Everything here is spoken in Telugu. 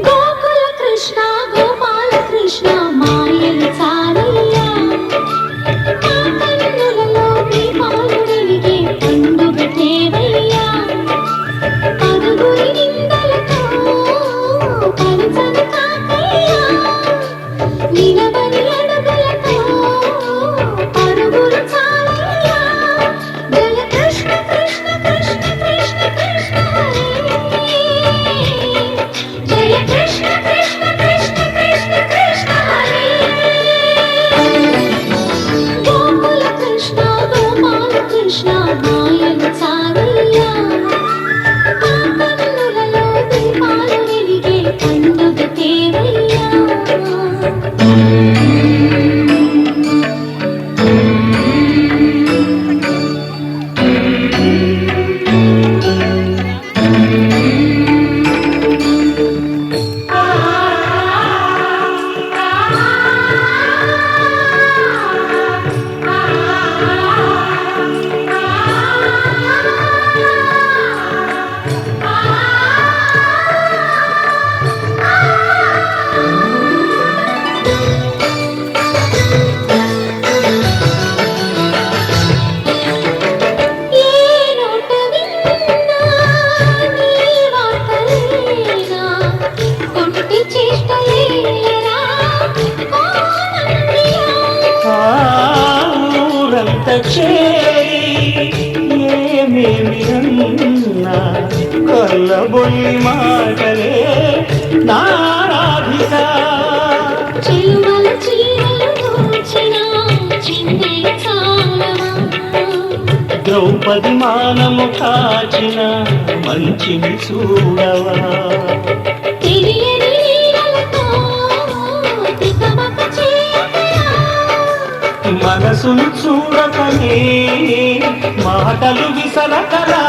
గోకుల కృష్ణ గోపాల కృష్ణ మాయలు చాలయ్యా మా కన్నులలో దీపాలు వెలిగే పండుగ తేవయ్యా పరుగురి నిందలతో పలుచని కాకయ్యా నిలబడి అడుగులతో పరుగులు చాలయ్యా జయ కృష్ణ కృష్ణ కృష్ణ కృష్ణ కృష్ణ హరే జయ కృష్ణ కృష్ణ కృష్ణ కృష్ణ కృష్ణ హరే గోకుల కృష్ణ గోపాల కృష్ణ మాయలు చాలయ్యా మా కన్నులలో దీపాలు వెలిగే పండుగ తేవయ్యా ఊరంత చేరి ఏమేమి అన్నా కొల్లబొల్లి మాటలే నారాధిక చిలువల చీరలు దోచిన చిన్నెల చాలవా ద్రౌపది మానము కాచిన మంచిని చూడవా తెలియని నీడలతో తికమక చేయకయా మనసును చూడకనే మాటలు విసరకలా